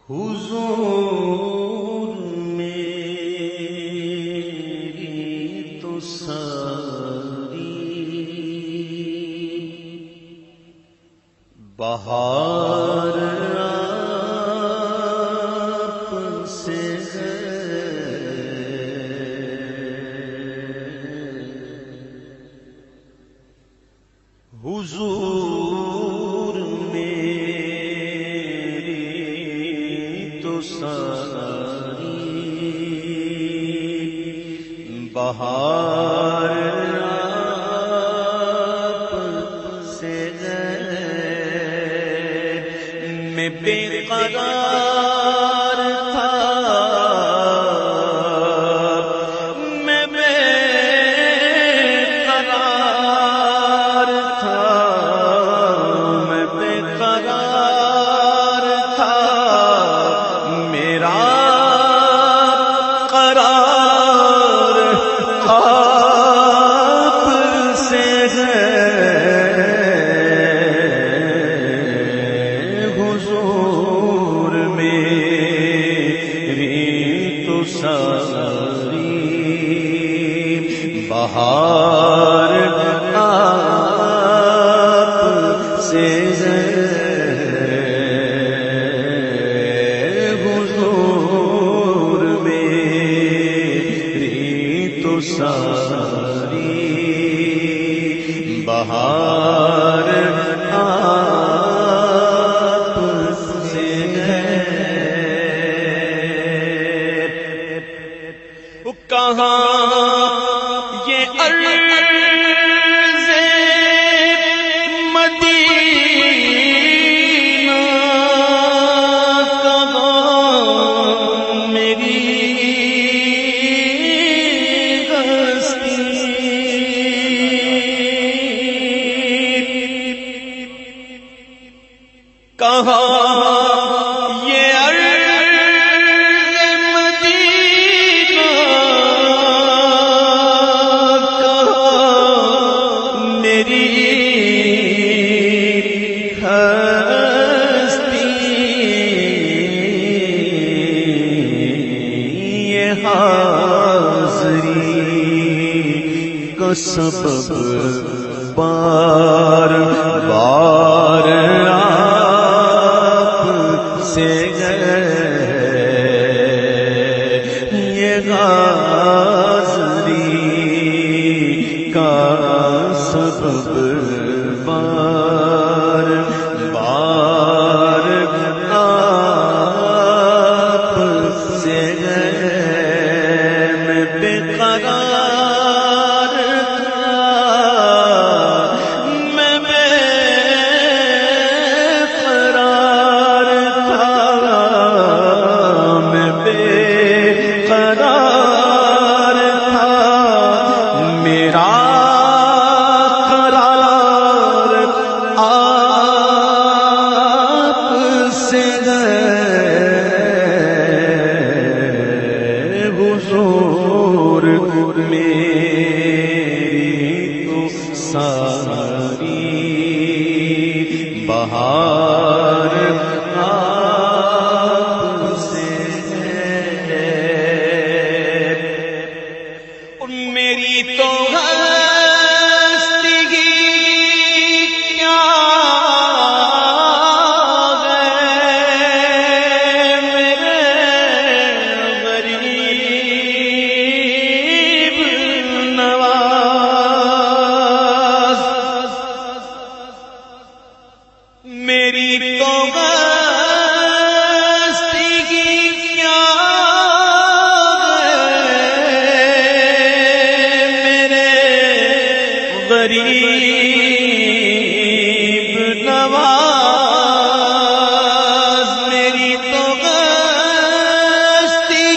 حضور میری تو ساری بہار آپ سے ہے، حضور میری تو ساری بہار آپ سے ہے، میں بے قرار تھا، میں بے قرار تھا، میں بے قرار تھا، میرا قرار آپ سے ہے، حضور میری تو ساری بہار آپ سے ہے، حضور میری تو ساری بہار آپ سے ہے، کہاں یہ عرض مدینہ، کہاں میری ہستی، کہاں یہ عرض مدینہ، کہاں میری ہستی، یہ حاضری کا سبب بار بار آپ سے ہے، یہ حاضری کا سبب بار بار آپ سے ہے، میں بے قرار تھا، میں بے قرار تھا، میں بے قرار تھا، میرا قرار آپ سے ہے، حضور میری تو ساری بہار آپ سے ہے، میری تو ہستی کیا ہے، میرے غریب نواز، میری تو ہستی کیا غریب نواز، میری تو ہستی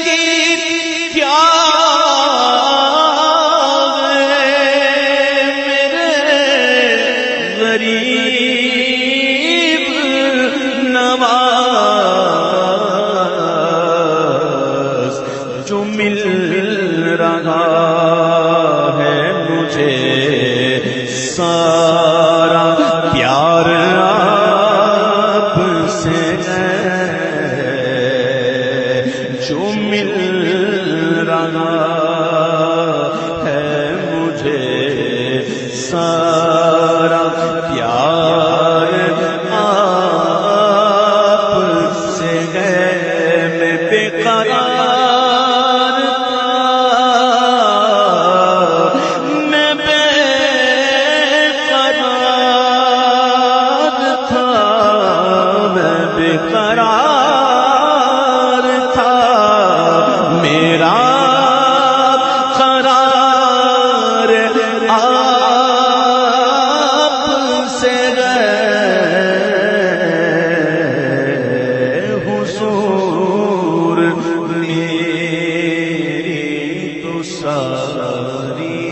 کیا میرے غریب نواز، جو مل رہا ہے مجھے سارا پیار آپ سے ہے، جو مل رہا ہے مجھے سارا پیار آپ سے ہے، میں بے قرار میں بے قرار تھا، میں بے قرار تھا، میرا قرار آپ سے گئے حضور، میری تو ساری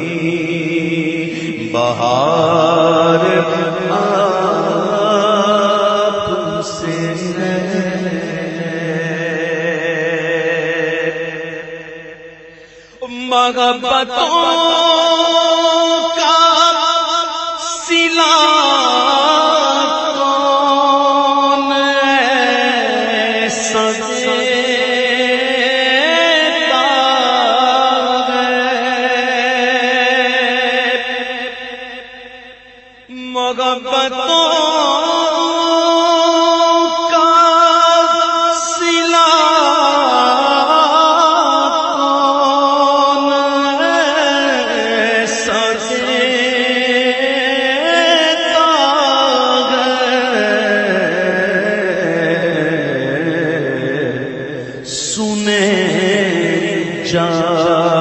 بہار آپ سے محبتوں کا صلہ کون ایسا دیتا ہے، محبتوں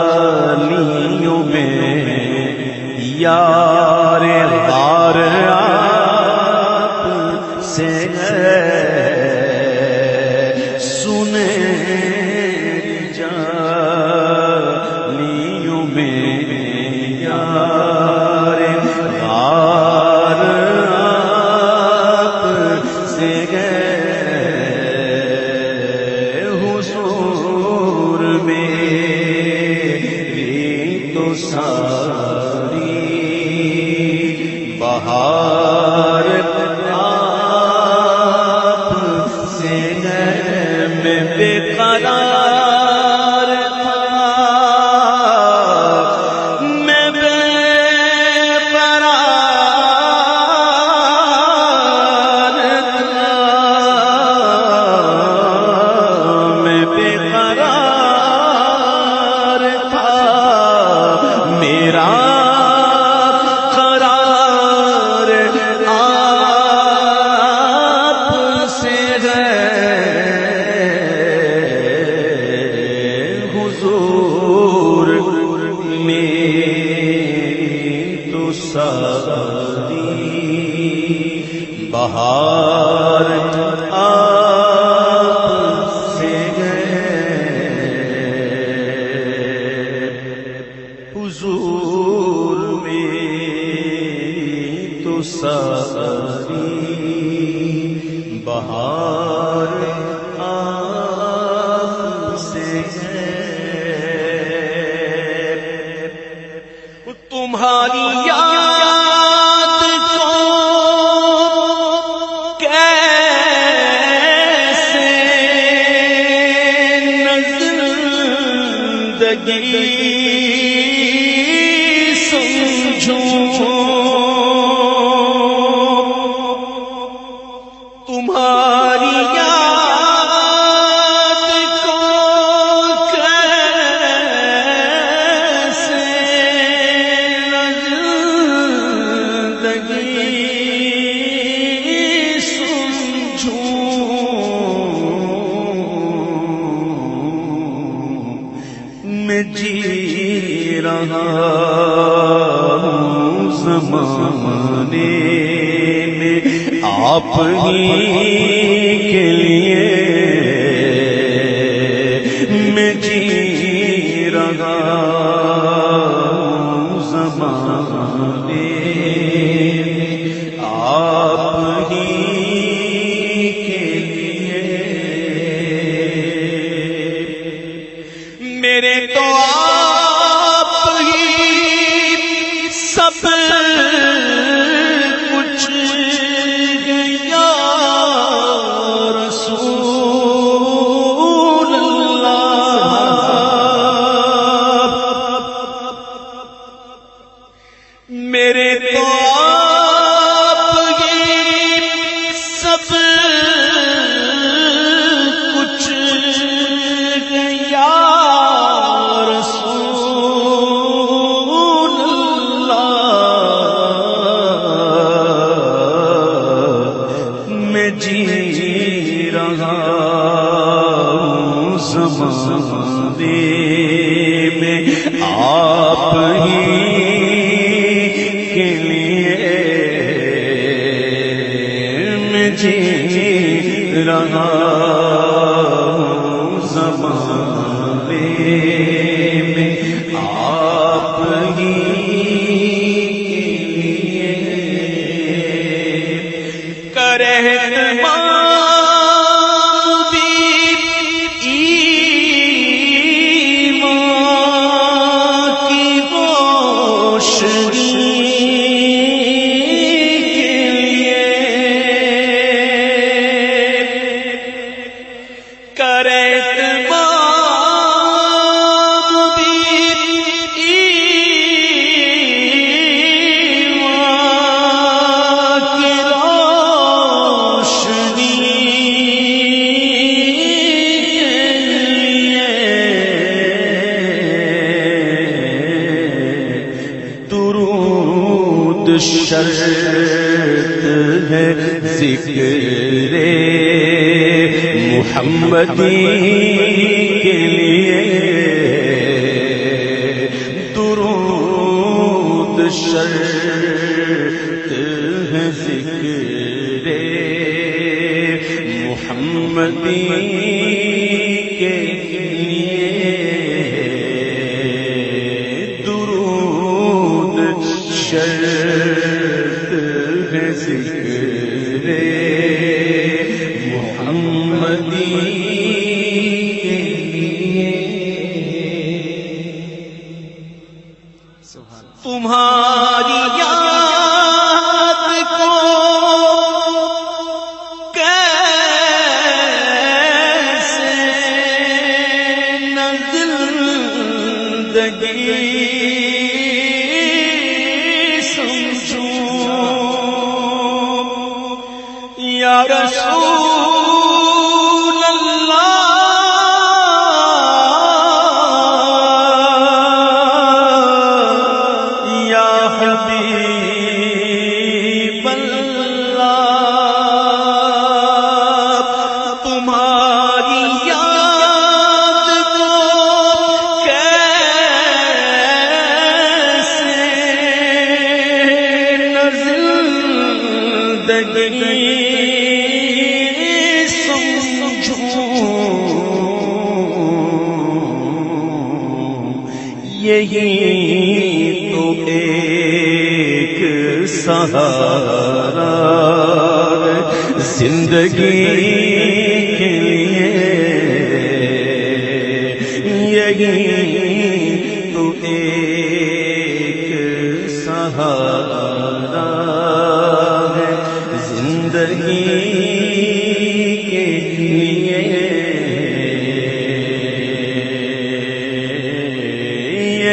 جالیوں میں یار غار آپ سے ہے، سنے جالیوں میں یار غار آپ سے ہے حضور، میری تو ساری بہار آپ سے ہے، میں بے قرار تھا، میں بے قرار تھا، میں بے قرار تھا، میرا قرار آپ سے ہے حضور، میری تو ساری بہار آپ سے حضور، میری تو ساری بہار آپ سے ہے، تمہاری یاد کو کیسے زندگی تمہاری یاد کو کیسے زندگی سمجھوں، میں جی رہا ہوں زمانے میں آپ ہی کے لیے، میں جی رہا ہوں زمانے میں آپ ہی کے لیے، میرے تو آپ ہی سب کچھ گیا رہا ہوں زمانے میں آپ ہی کے لیے میں جی رہا ہوں زمانے میں آپ ہی شرط ہے ذکر محمدی کے لیے درود شرط ہے ذکر محمدی کے لیے درود شرط ذکر محمدی کے لیے تمہاری یاد کو کیسے نہ زندگی یا رسول اللہ یا حبیب اللہ تمہاری یاد کو کیسے نہ زندگی یہی تو ایک سہارا زندگی کے لیے یہی تو ایک سہارا زندگی کے لیے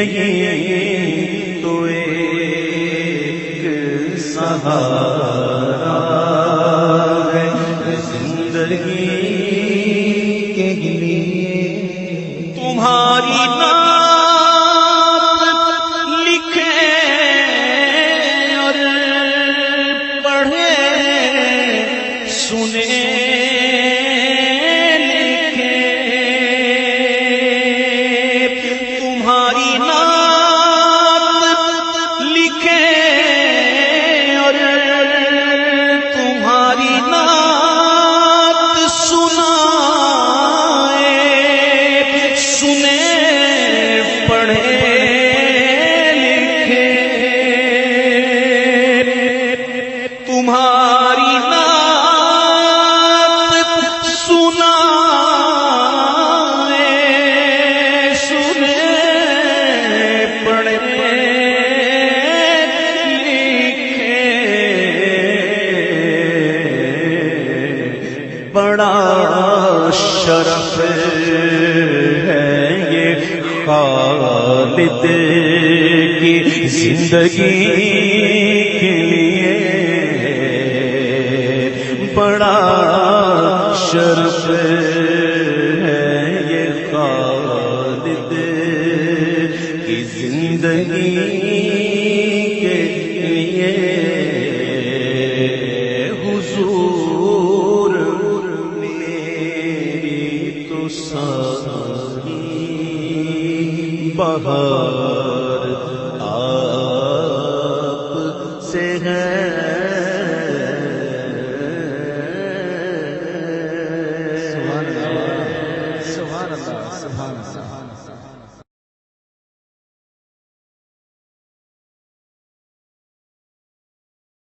یہی تو ایک سہارا ہے زندگی کے لیے تمہاری نام لکھے اور پڑھے سنے تمہاری نعت سنائے سنے پڑھے لکھے بڑا شرف ہے یہ خالد کی زندگی کے لیے بڑا شرف ہے یہ خالد کی زندگی کے لیے حضور میں بہار